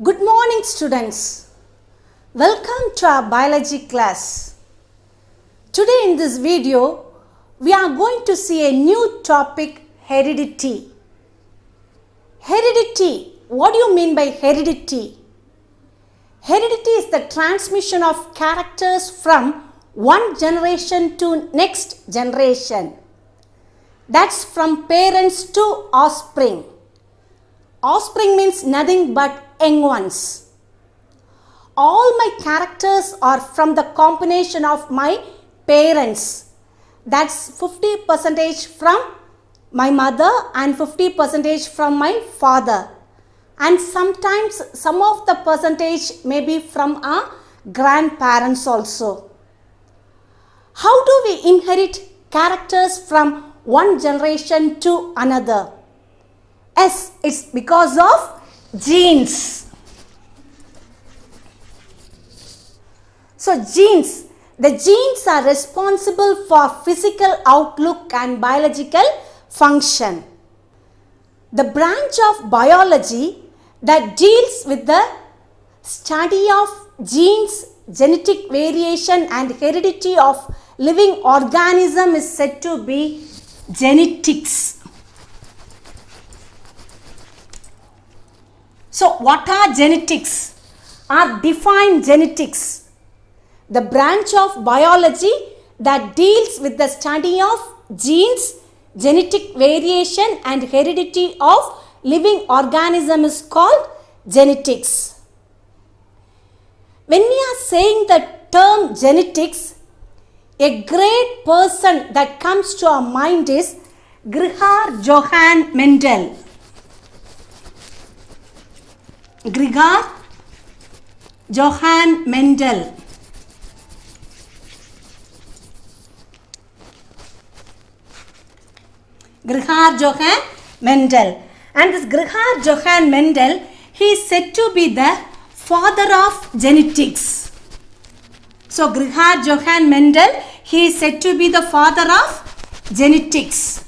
Good morning, students. Welcome to our biology class. Today in this video, we are going to see a new topic, heredity. Heredity. What do you mean by heredity? Heredity is the transmission of characters from one generation to next generation. That's from parents to offspring. Offspring means nothing but young ones. All my characters are from the combination of my parents. That's 50% from my mother and 50% from my father. And sometimes some of the percentage may be from our grandparents also. How do we inherit characters from one generation to another? Yes, it's because of genes. So the genes are responsible for physical outlook and biological function. The branch of biology that deals with the study of genes, genetic variation and heredity of living organism is said to be genetics. So what are genetics? Are defined genetics. The branch of biology that deals with the study of genes, genetic variation and heredity of living organism is called genetics. When we are saying the term genetics, a great person that comes to our mind is Gregor Johann Mendel. Gregor Johann Mendel. Gregor Johann Mendel. And this Gregor Johann Mendel, he is said to be the father of genetics. So Gregor Johann Mendel, he is said to be the father of genetics.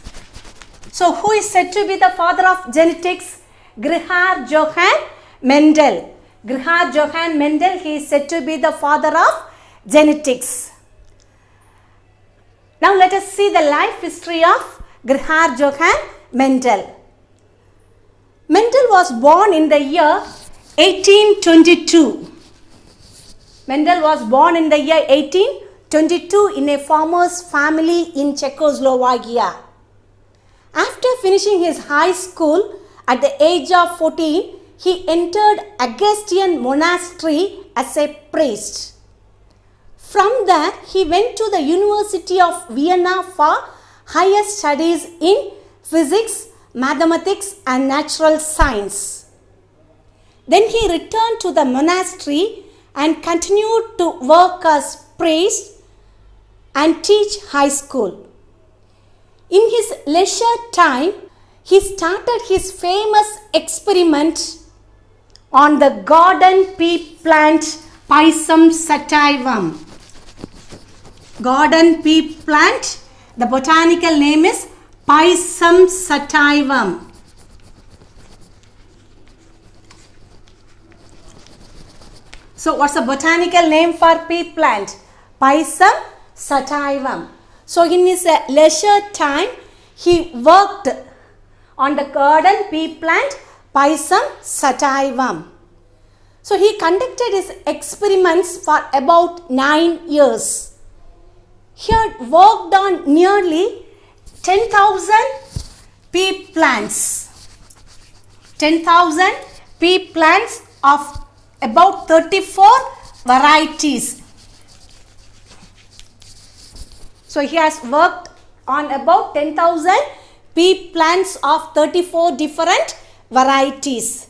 So who is said to be the father of genetics? Gregor Johann Mendel. Gregor Johann Mendel, he is said to be the father of genetics. Now let us see the life history of Gregor Johann Mendel. Mendel was born in the year 1822. Mendel was born in the year 1822 in a farmer's family in Czechoslovakia. After finishing his high school at the age of 14, he entered Augustinian monastery as a priest. From there, he went to the University of Vienna for higher studies in physics, mathematics and natural science. Then he returned to the monastery and continued to work as priest and teach high school. In his leisure time, he started his famous experiment on the garden pea plant Pisum sativum. Garden pea plant, the botanical name is Pisum sativum. So what's the botanical name for pea plant? Pisum sativum. So in his leisure time, he worked on the garden pea plant Pisum sativum. So he conducted his experiments for about 9 years. He had worked on nearly 10,000 pea plants. 10,000 pea plants of about 34 varieties. So he has worked on about 10,000 pea plants of 34 different varieties.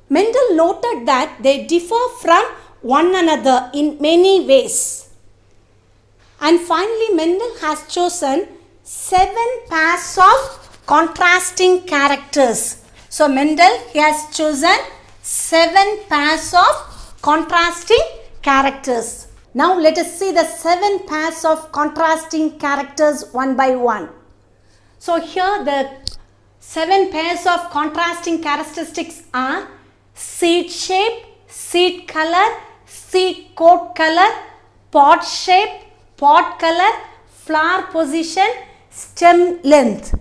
Mendel noted that they differ from one another in many ways. And finally, Mendel has chosen 7 pairs of contrasting characters. So Mendel, he has chosen 7 pairs of contrasting characters. Now let us see the 7 pairs of contrasting characters one by one. So here the 7 pairs of contrasting characteristics are seed shape, seed color, seed coat color, pod shape, pod color, flower position, stem length.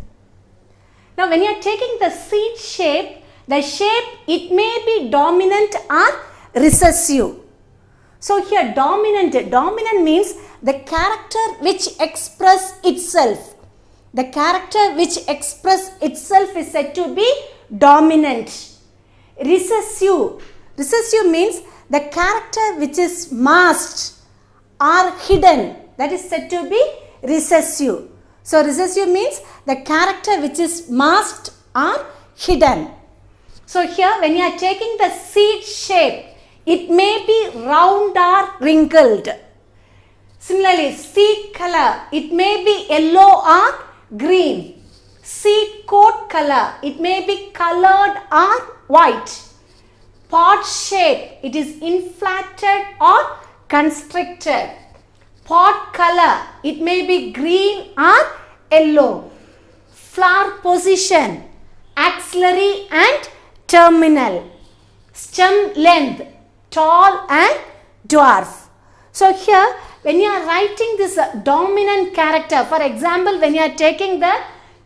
Now when you are taking the seed shape, the shape it may be dominant or recessive. So here dominant means the character which express itself. The character which express itself is said to be dominant. Recessive means the character which is masked or hidden, that is said to be recessive. So recessive means the character which is masked or hidden. So here when you are taking the seed shape, it may be round or wrinkled. Similarly, seed color, it may be yellow or green. Seed coat color, it may be colored or white. Pod shape, it is inflated or constricted. Pod color, it may be green or yellow. Flower position, axillary and terminal. Stem length, tall and dwarf. So here when you are writing this dominant character, for example when you are taking the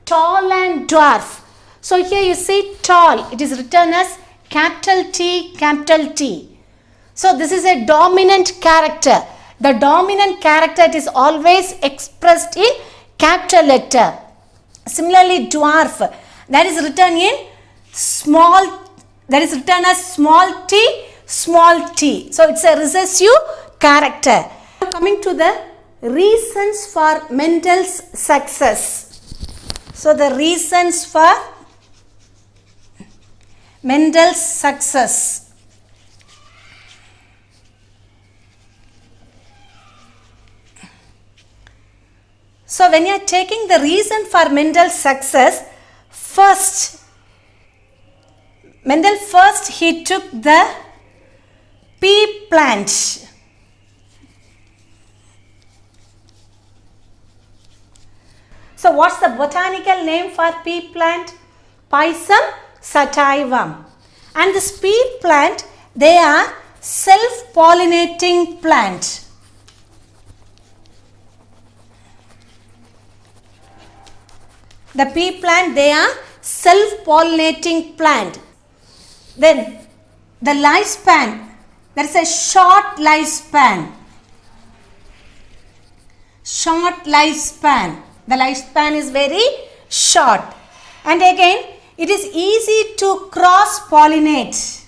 tall and dwarf. So here you see tall, it is written as capital T, capital T. So this is a dominant character. The dominant character it is always expressed in capital letter. Similarly dwarf, that is written in small, that is written as small t, small t. So it's a recessive character. Coming to the reasons for Mendel's success. So the reasons for Mendel's success. So when you are taking the reason for Mendel's success, Mendel first he took the pea plant. So what's the botanical name for pea plant? Pisum sativum. And this pea plant, they are self-pollinating plant. The pea plant, they are self-pollinating plant. Then the lifespan, there is a short lifespan. Short lifespan. The lifespan is very short. And again, it is easy to cross-pollinate.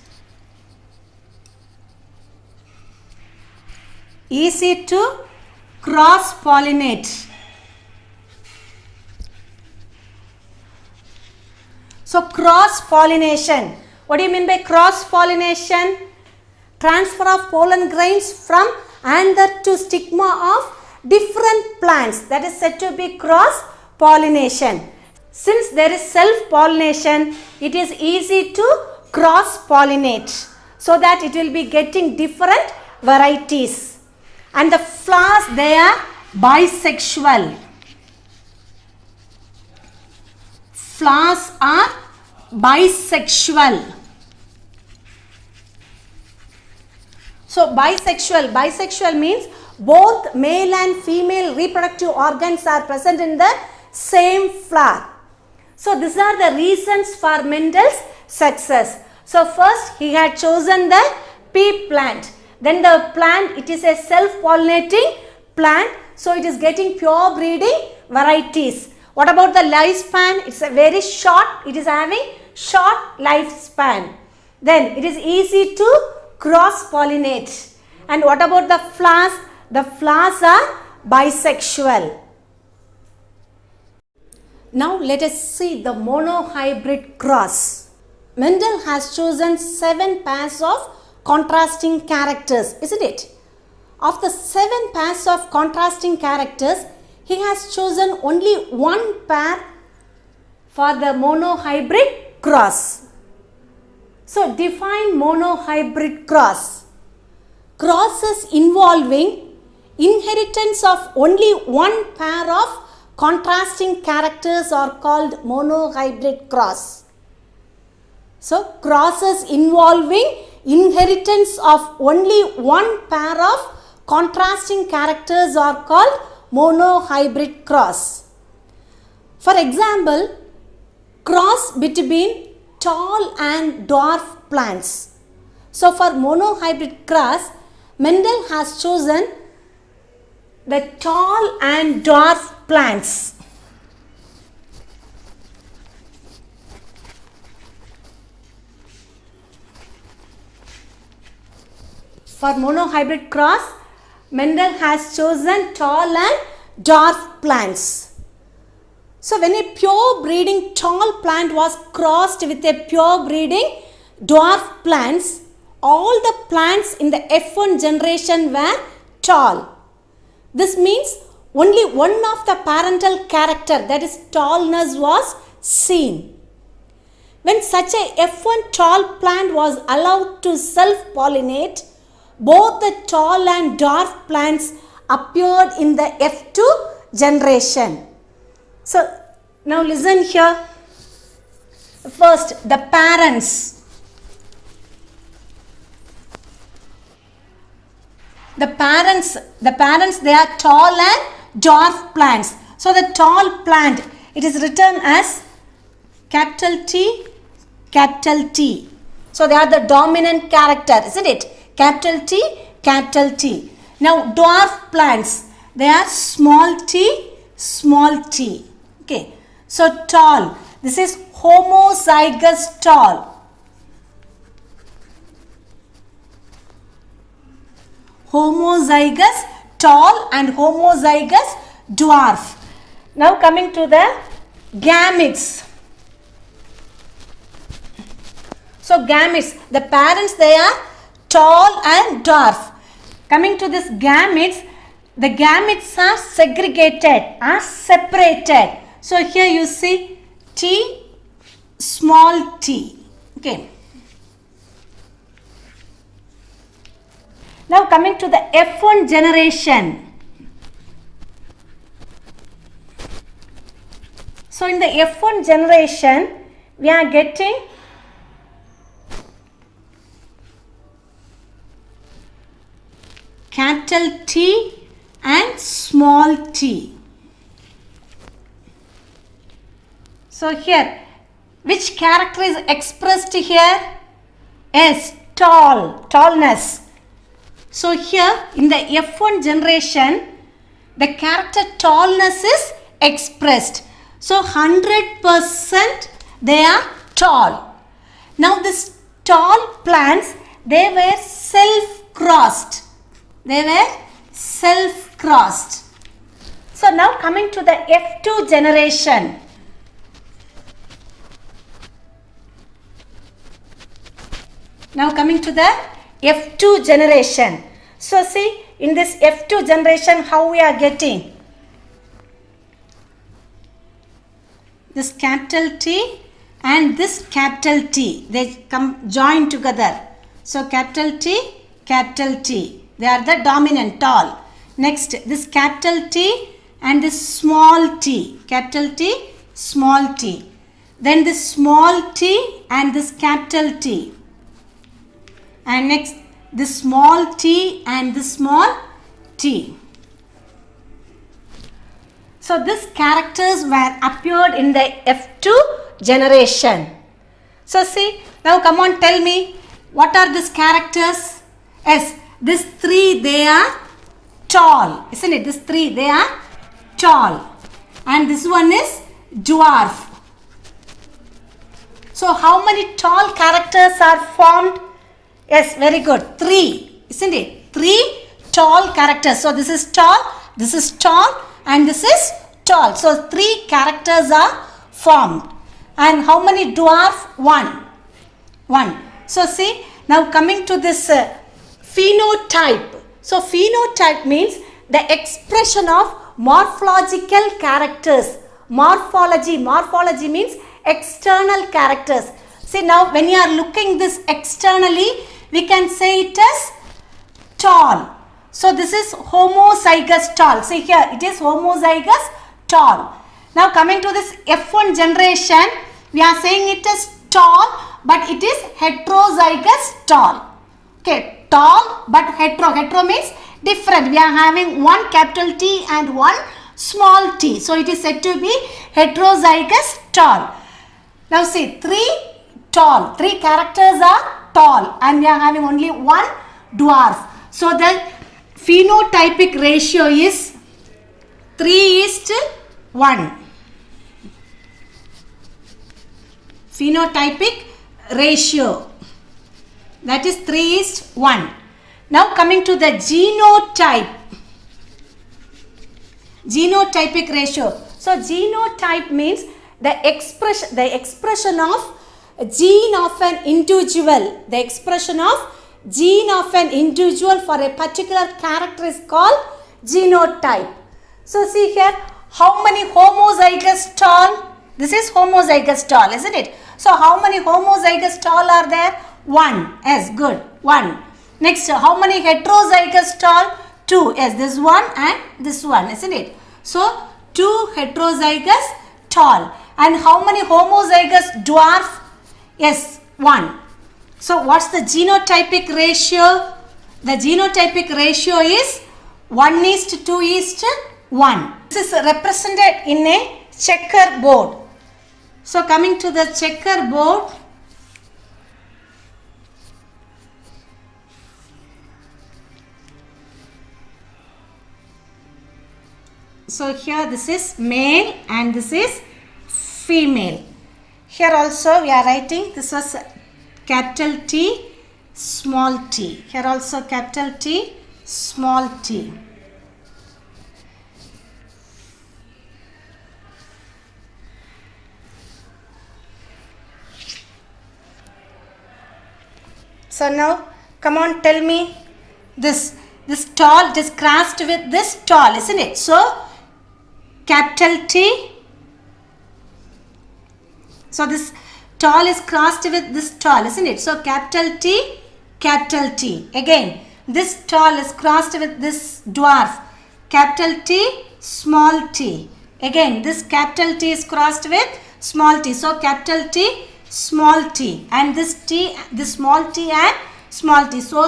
Easy to cross-pollinate. So cross-pollination. What do you mean by cross-pollination? Transfer of pollen grains from anther to stigma of different plants. That is said to be cross-pollination. Since there is self-pollination, it is easy to cross-pollinate so that it will be getting different varieties. And the flowers, they are bisexual. Flowers are bisexual. So bisexual means both male and female reproductive organs are present in the same flower. So these are the reasons for Mendel's success. So first he had chosen the pea plant. Then the plant, it is a self-pollinating plant. So it is getting pure breeding varieties. What about the lifespan? It's a very short, it is having short lifespan. Then it is easy to cross-pollinate. And what about the flowers? The flowers are bisexual. Now let us see the monohybrid cross. Mendel has chosen 7 pairs of contrasting characters, isn't it? Of the 7 pairs of contrasting characters, he has chosen only 1 pair for the monohybrid cross. So define monohybrid cross. Crosses involving inheritance of only 1 pair of contrasting characters are called monohybrid cross. So crosses involving inheritance of only one pair of contrasting characters are called monohybrid cross. For example, cross between tall and dwarf plants. So for monohybrid cross, Mendel has chosen the tall and dwarf plants. For monohybrid cross, Mendel has chosen tall and dwarf plants. So when a pure breeding tall plant was crossed with a pure breeding dwarf plants, all the plants in the F1 generation were tall. This means only one of the parental character, that is tallness, was seen. When such a F1 tall plant was allowed to self-pollinate, both the tall and dwarf plants appeared in the F2 generation. So now listen here. First, the parents. The parents, they are tall and dwarf plants. So the tall plant, it is written as capital T, capital T. So they are the dominant character, isn't it? Capital T, capital T. Now dwarf plants, they are small t, small t. Okay. So tall, this is homozygous tall. Homozygous tall and homozygous dwarf. Now coming to the gametes. So gametes, the parents, they are tall and dwarf. Coming to this gametes, the gametes are segregated, are separated. So here you see T, small t. Okay. Now coming to the F1 generation. So in the F1 generation, we are getting capital T and small t. So here, which character is expressed here? Yes, tall, tallness. So here in the F1 generation, the character tallness is expressed. So 100% they are tall. Now this tall plants, they were self-crossed. They were self-crossed. So now coming to the F2 generation. Now coming to the F2 generation. So see, in this F2 generation, how we are getting this capital T and this capital T. They come join together. So capital T, capital T. They are the dominant tall. Next, this capital T and this small t. Capital T, small t. Then this small t and this capital T. And next, this small t and this small t. So these characters were appeared in the F2 generation. So see, now come on, tell me, what are these characters? Yes, these three, they are tall, isn't it? These three, they are tall. And this one is dwarf. So how many tall characters are formed? Yes, very good. 3, isn't it? 3 tall characters. So this is tall, and this is tall. So 3 characters are formed. And how many dwarf? 1. 1. So see, now coming to this phenotype. So phenotype means the expression of morphological characters. Morphology means external characters. See, now when you are looking this externally, we can say it as tall. So this is homozygous tall. See here, it is homozygous tall. Now coming to this F1 generation, we are saying it as tall but it is heterozygous tall. Okay, tall but hetero. Hetero means different. We are having one capital T and one small t. So it is said to be heterozygous tall. Now see, three tall. Three characters are tall and we are having only one dwarf. So the phenotypic ratio is 3:1. Phenotypic ratio, that is 3:1. Now coming to the genotype. Genotypic ratio. So genotype means the expression of gene of an individual. The expression of gene of an individual for a particular character is called genotype. So see here, how many homozygous tall? This is homozygous tall, isn't it? So how many homozygous tall are there? 1. Yes, good. 1. Next, how many heterozygous tall? 2. Yes, this one and this one, isn't it? So 2 heterozygous tall. And how many homozygous dwarf? Yes, 1. So what's the genotypic ratio? The genotypic ratio is 1:2:1. This is represented in a checkerboard. So coming to the checkerboard, so here this is male and this is female. Here also we are writing, this was capital T, small t. Here also capital T, small t. So now, come on, tell me, this tall, it is crossed with this tall, isn't it? So, capital T. So, this tall is crossed with this tall, isn't it? So, capital T, capital T. Again, this tall is crossed with this dwarf, capital T, small t. Again, this capital T is crossed with small t. So, capital T, small t, and this t, this small t and small t. So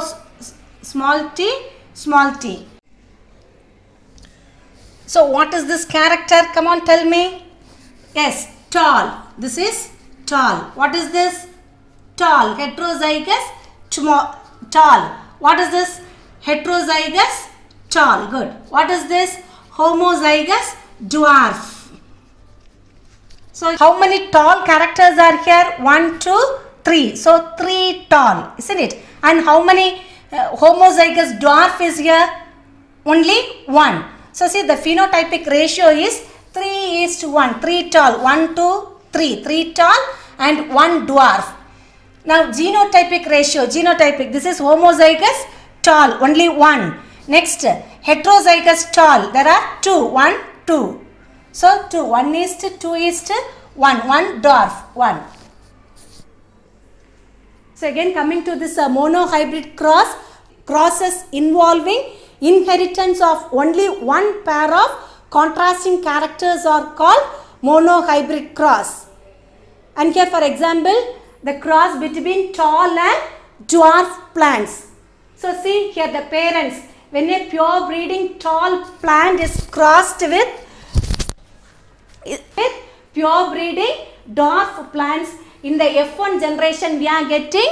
small t, small t. So what is this character? Come on, tell me. Yes, tall. This is tall. What is this? Tall. Heterozygous tall. What is this? Heterozygous tall. Good. What is this? Homozygous dwarf. So how many tall characters are here? 1, 2, 3. So 3 tall, isn't it? And how many homozygous dwarf is here? Only 1. So see, the phenotypic ratio is 3:1. 3 tall, 1, 2, 3. 3 tall and 1 dwarf. Now genotypic ratio, genotypic, this is homozygous tall, only 1. Next, heterozygous tall, there are 2, 1, 2. So 2, 1:2:1, 1 dwarf, 1. So again coming to this monohybrid crosses involving inheritance of only one pair of contrasting characters are called monohybrid cross. And here for example, the cross between tall and dwarf plants. So see here the parents, when a pure breeding tall plant is crossed with pure breeding dwarf plants, in the F1 generation we are getting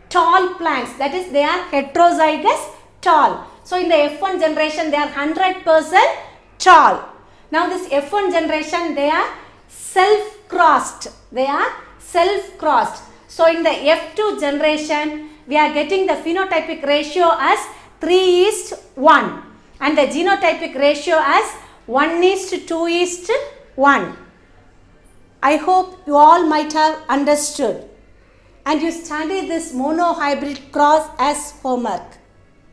tall plants, that is they are heterozygous tall. So in the F1 generation they are 100% tall. Now this F1 generation they are self-crossed. They are self-crossed. So in the F2 generation we are getting the phenotypic ratio as 3:1 and the genotypic ratio as 1:2:1. I hope you all might have understood and you study this monohybrid cross as homework.